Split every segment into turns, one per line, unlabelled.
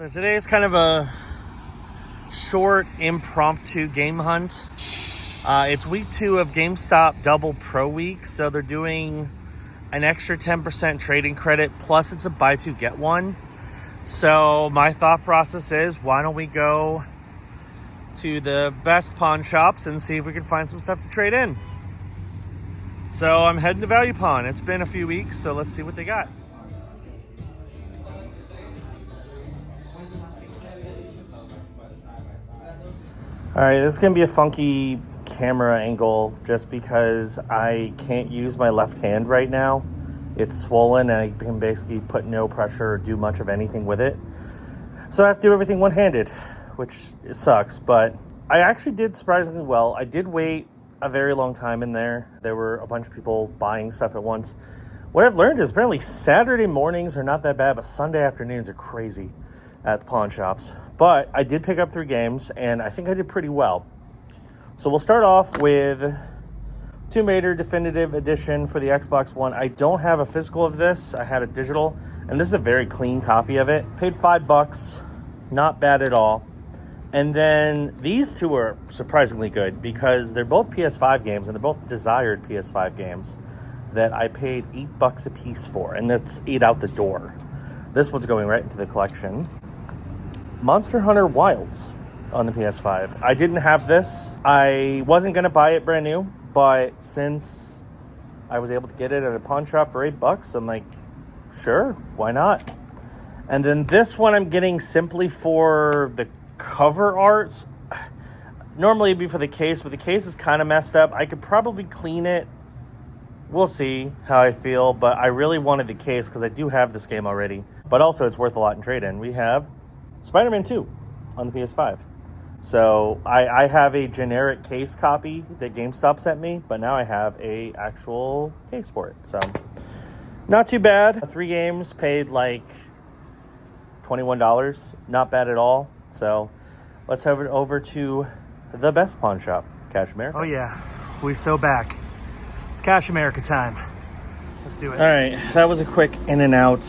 So today is kind of a short impromptu game hunt. It's week 2 of GameStop Double Pro Week, so they're doing an extra 10% trading credit, plus it's a buy 2 get 1. So my thought process is, why don't we go to the best pawn shops and see if we can find some stuff to trade in. So I'm heading to Value Pawn. It's been a few weeks, so let's see what they got. All right, this is gonna be a funky camera angle just because I can't use my left hand right now. It's swollen and I can basically put no pressure or do much of anything with it. So I have to do everything one-handed, which sucks, but I actually did surprisingly well. I did wait a very long time in there. There were a bunch of people buying stuff at once. What I've learned is apparently Saturday mornings are not that bad, but Sunday afternoons are crazy at the pawn shops. But I did pick up 3 games, and I think I did pretty well. So we'll start off with Tomb Raider Definitive Edition for the Xbox One. I don't have a physical of this. I had a digital, and this is a very clean copy of it. Paid $5, not bad at all. And then these 2 are surprisingly good because they're both PS5 games, and they're both desired PS5 games that I paid $8 a piece for, and that's 8 out the door. This one's going right into the collection. Monster Hunter Wilds on the PS5. I didn't have this. I wasn't going to buy it brand new, but since I was able to get it at a pawn shop for $8, I'm like, sure, why not? And then this one I'm getting simply for the cover art. Normally it'd be for the case, but the case is kind of messed up. I could probably clean it. We'll see how I feel, but I really wanted the case because I do have this game already. But also it's worth a lot in trade-in. We have Spider-Man 2 on the PS5. So I have a generic case copy that GameStop sent me, but now I have a actual case for it. So not too bad. 3 games, paid like $21. Not bad at all. So let's head over to the best pawn shop, Cash America. Oh yeah, we so back. It's Cash America time. Let's do it. All right, that was a quick in and out.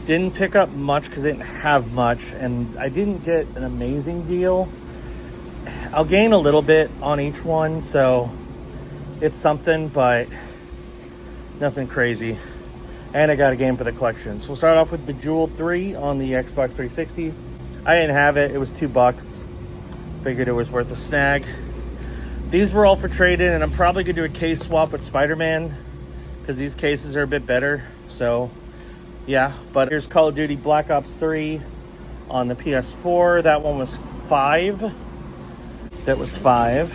Didn't pick up much because I didn't have much, and I didn't get an amazing deal. I'll gain a little bit on each one, so it's something, but nothing crazy. And I got a game for the collection. So we'll start off with Bejeweled 3 on the Xbox 360. I didn't have it. It was $2. Figured it was worth a snag. These were all for trade-in, and I'm probably going to do a case swap with Spider-Man because these cases are a bit better. So yeah, but here's Call of Duty Black Ops 3 on the PS4. That one was $5. That was $5.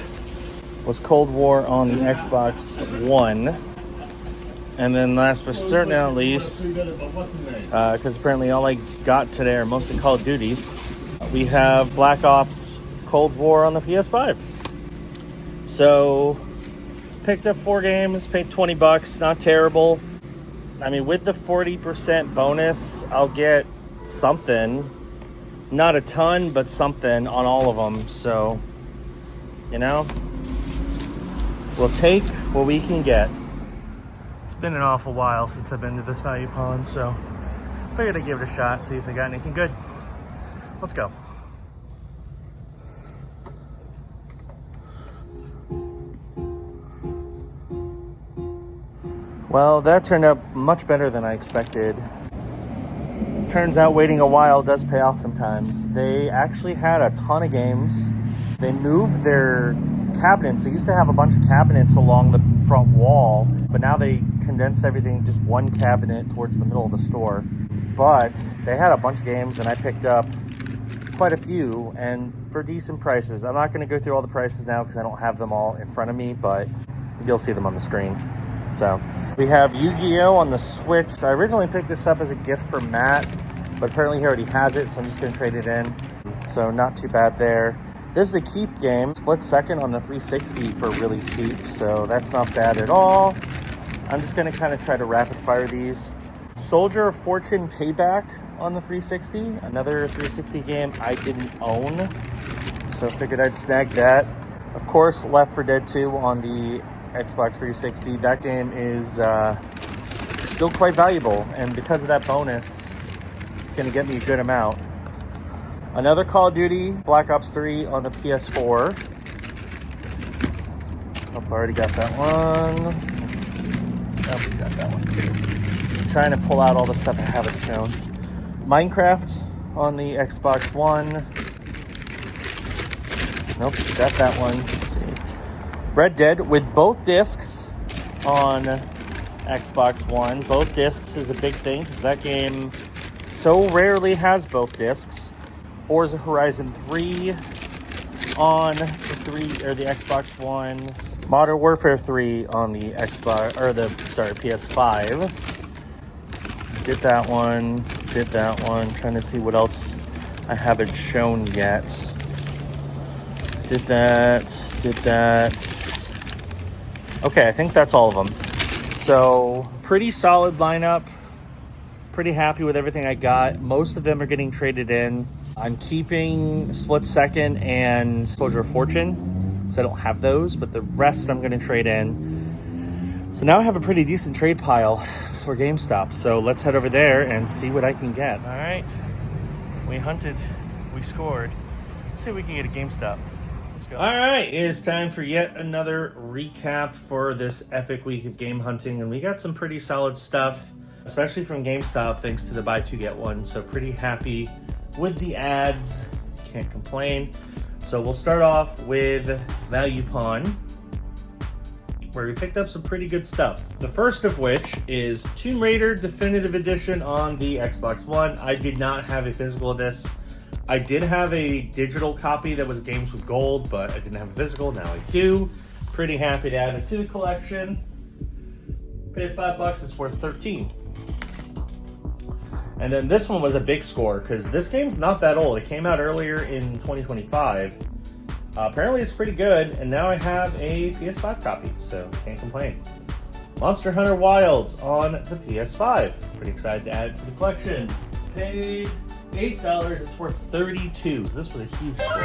Was Cold War on the Xbox One. And then last but certainly not least, because apparently all I got today are mostly Call of Duties, we have Black Ops Cold War on the PS5. So picked up 4 games, paid $20, not terrible. I mean, with the 40% bonus, I'll get something. Not a ton, but something on all of them. So, you know, we'll take what we can get. It's been an awful while since I've been to this Value Pawn, so figured I'd give it a shot, see if they got anything good. Let's go. Well, that turned out much better than I expected. Turns out waiting a while does pay off sometimes. They actually had a ton of games. They moved their cabinets. They used to have a bunch of cabinets along the front wall, but now they condensed everything just one cabinet towards the middle of the store. But they had a bunch of games, and I picked up quite a few, and for decent prices. I'm not going to go through all the prices now because I don't have them all in front of me, but you'll see them on the screen. So we have Yu-Gi-Oh! On the Switch. I originally picked this up as a gift for Matt, but apparently he already has it, so I'm just going to trade it in. So not too bad there. This is a keep game. Split second on the 360 for really cheap, so that's not bad at all. I'm just going to kind of try to rapid fire these. Soldier of Fortune Payback on the 360. Another 360 game I didn't own, so figured I'd snag that. Of course, Left 4 Dead 2 on the Xbox 360. That game is still quite valuable, and because of that bonus, it's going to get me a good amount. Another Call of Duty Black Ops 3 on the PS4. I've already got that one. Oh, we got that one too. I'm trying to pull out all the stuff I haven't shown. Minecraft on the Xbox One. Nope, got that one. Let's see. Red Dead with both discs on Xbox One. Both discs is a big thing because that game so rarely has both discs. Forza Horizon 3 on the the Xbox One. Modern Warfare 3 on the PS5. Did that one. Trying to see what else I haven't shown yet. Did that. Okay, I think that's all of them. So, pretty solid lineup. Pretty happy with everything I got. Most of them are getting traded in. I'm keeping Split Second and Soldier of Fortune, because I don't have those, but the rest I'm going to trade in. So now I have a pretty decent trade pile for GameStop. So let's head over there and see what I can get. All right, we hunted, we scored. Let's see if we can get a GameStop. Let's go. All right, it is time for yet another recap for this epic week of game hunting, and we got some pretty solid stuff, especially from GameStop, thanks to the buy two get one. So pretty happy with the ads, can't complain. So we'll start off with Value Pawn, where we picked up some pretty good stuff. The first of which is Tomb Raider Definitive Edition on the Xbox One. I did not have a physical of this. I did have a digital copy that was Games with Gold, but I didn't have a physical. Now I do. Pretty happy to add it to the collection. Paid $5, it's worth 13. And then this one was a big score because this game's not that old. It came out earlier in 2025. Apparently it's pretty good, and now I have a PS5 copy, so can't complain. Monster Hunter Wilds on the PS5. Pretty excited to add it to the collection. Paid $8, it's worth 32. So this was a huge score.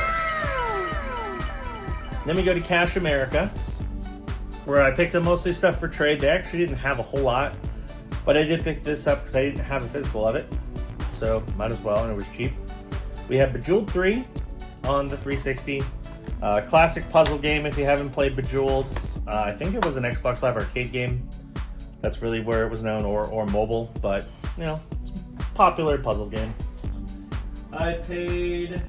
Then we go to Cash America, where I picked up mostly stuff for trade. They actually didn't have a whole lot, but I did pick this up because I didn't have a physical of it, so might as well, and it was cheap. We have Bejeweled 3 on the 360. Classic puzzle game if you haven't played Bejeweled. I think it was an Xbox Live Arcade game. That's really where it was known, or mobile, but, you know, it's a popular puzzle game. I paid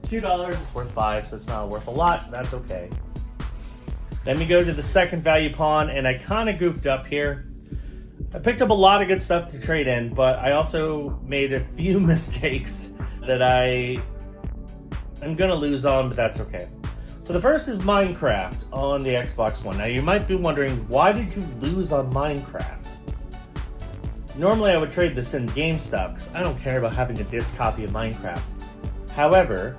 $2, it's worth $5, so it's not worth a lot. That's okay. Then we go to the second Value Pawn, and I kind of goofed up here. I picked up a lot of good stuff to trade in, but I also made a few mistakes that I'm gonna lose on, but that's okay. So the first is Minecraft on the Xbox One. Now you might be wondering, why did you lose on Minecraft? Normally I would trade this in GameStop because I don't care about having a disc copy of Minecraft. However,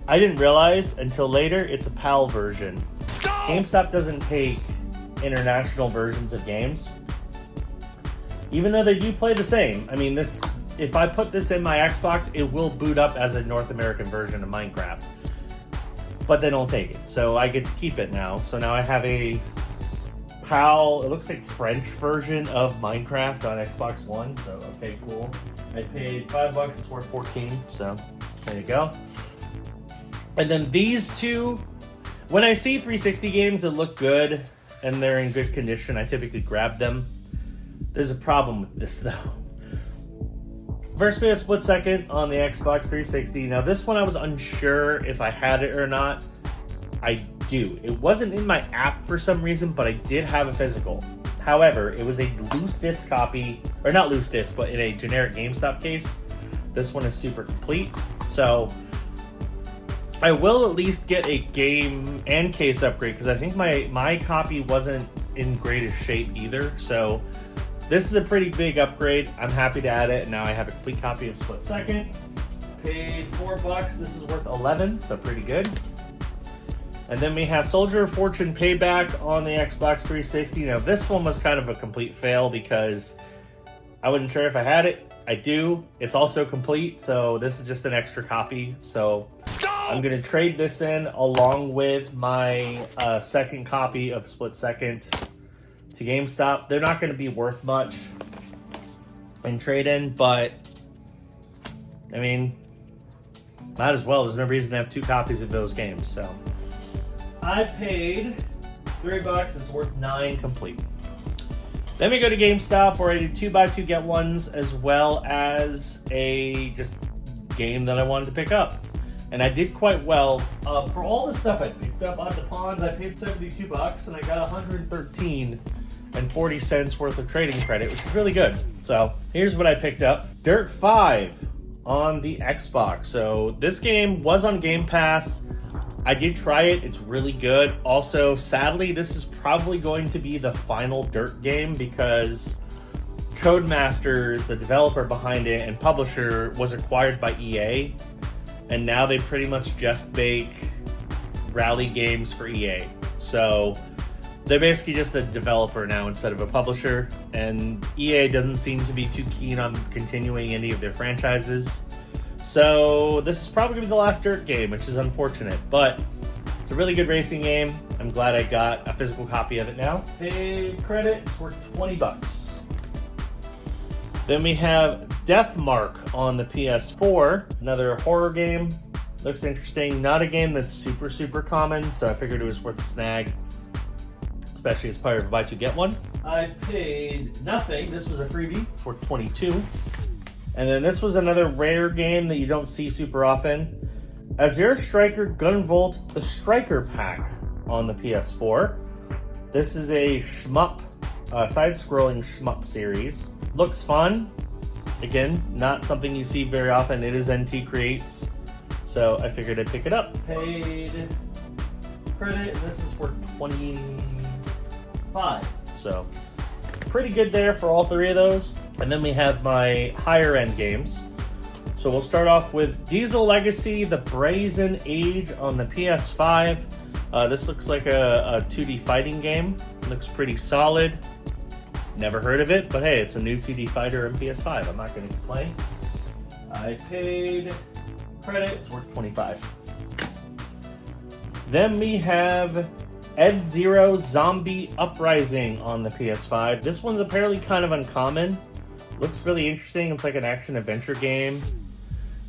I didn't realize until later it's a PAL version. GameStop doesn't take international versions of games, even though they do play the same. I mean, this, if I put this in my Xbox, it will boot up as a North American version of Minecraft, but they don't take it, so I get to keep it now. So now I have a PAL, it looks like French version of Minecraft on Xbox One, so okay, cool. I paid $5, it's worth 14, so there you go. And then these two, when I see 360 games that look good and they're in good condition, I typically grab them. There's a problem with this though. First, we have Split Second on the Xbox 360. Now this one I was unsure if I had it or not. I do. It wasn't in my app for some reason, but I did have a physical. However, it was a loose disc copy, or not loose disc, but in a generic GameStop case. This one is super complete. So I will at least get a game and case upgrade because I think my copy wasn't in greatest shape either. So this is a pretty big upgrade. I'm happy to add it, and now I have a complete copy of Split Second. Paid $4. This is worth 11, so pretty good. And then we have Soldier of Fortune Payback on the Xbox 360. Now this one was kind of a complete fail because I wasn't sure if I had it. I do. It's also complete, so this is just an extra copy. So I'm going to trade this in along with my second copy of Split Second to GameStop. They're not going to be worth much in trade-in, but I mean, Might as well. There's no reason to have 2 copies of those games. So I paid $3. It's worth $9 complete. Then we go to GameStop where I did 2x2 get ones as well as a just game that I wanted to pick up. And I did quite well. For all the stuff I picked up on the Pawns, I paid $72 and I got 113.40 cents worth of trading credit, which is really good. So here's what I picked up. Dirt 5 on the Xbox. So this game was on Game Pass. I did try it. It's really good. Also, sadly, this is probably going to be the final Dirt game because Codemasters, the developer behind it and publisher, was acquired by EA. And now they pretty much just make rally games for EA. So they're basically just a developer now instead of a publisher. And EA doesn't seem to be too keen on continuing any of their franchises. So this is probably going to be the last Dirt game, which is unfortunate. But it's a really good racing game. I'm glad I got a physical copy of it now. Paid credit, it's worth $20. Then we have Death Mark on the PS4, another horror game. Looks interesting. Not a game that's super common, so I figured it was worth a snag, especially as part of buy 2 get 1. I paid nothing. This was a freebie for $22. And then this was another rare game that you don't see super often. Azure Striker Gunvolt, the Striker Pack on the PS4. This is a shmup, side-scrolling shmup series. Looks fun. Again, not something you see very often. It is NT Creates, so I figured I'd pick it up. Paid credit. This is for $25. So pretty good there for all 3 of those. And then we have my higher end games. So we'll start off with Diesel Legacy, The Brazen Age on the PS5. This looks like a 2D fighting game. Looks pretty solid. Never heard of it, but hey, it's a new 2D fighter on PS5. I'm not going to complain. I paid credit. It's worth $25. Then we have Ed Zero Zombie Uprising on the PS5. This one's apparently kind of uncommon. Looks really interesting. It's like an action-adventure game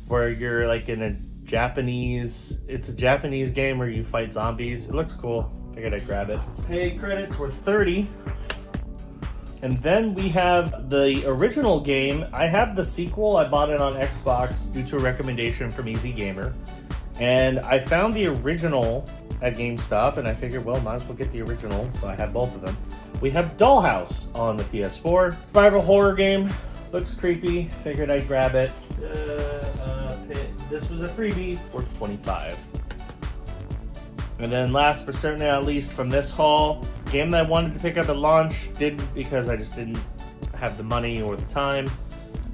where you're like in a Japanese... It's a Japanese game where you fight zombies. It looks cool. Figured I'd grab it. Pay credits worth $30. And then we have the original game. I have the sequel. I bought it on Xbox due to a recommendation from Easy Gamer. And I found the original at GameStop, and I figured, well, might as well get the original. So I have both of them. We have Dollhouse on the PS4. Survival horror game. Looks creepy. Figured I'd grab it. This was a freebie worth $25. And then last but certainly not least from this haul, game that I wanted to pick up at launch, didn't because I just didn't have the money or the time.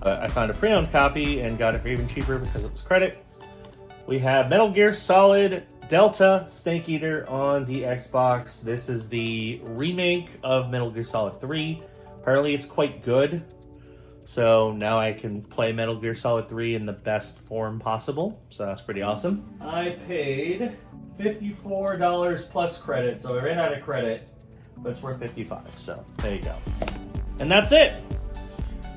I found a pre-owned copy and got it for even cheaper because it was credit. We have Metal Gear Solid Delta Snake Eater on the Xbox. This is the remake of Metal Gear Solid 3. Apparently it's quite good. So now I can play Metal Gear Solid 3 in the best form possible. So that's pretty awesome. I paid $54 plus credit. So I ran out of credit, but it's worth $55. So there you go. And that's it.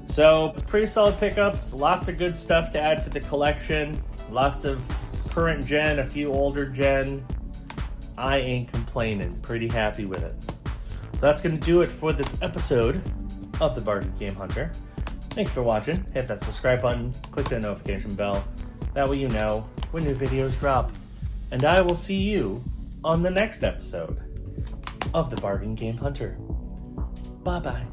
So pretty solid pickups. Lots of good stuff to add to the collection. Lots of current gen, a few older gen. I ain't complaining. Pretty happy with it. So that's going to do it for this episode of the Bargain Game Hunter. Thanks for watching. Hit that subscribe button, click that notification bell. That way you know when new videos drop. And I will see you on the next episode of the Bargain Game Hunter. Bye-bye.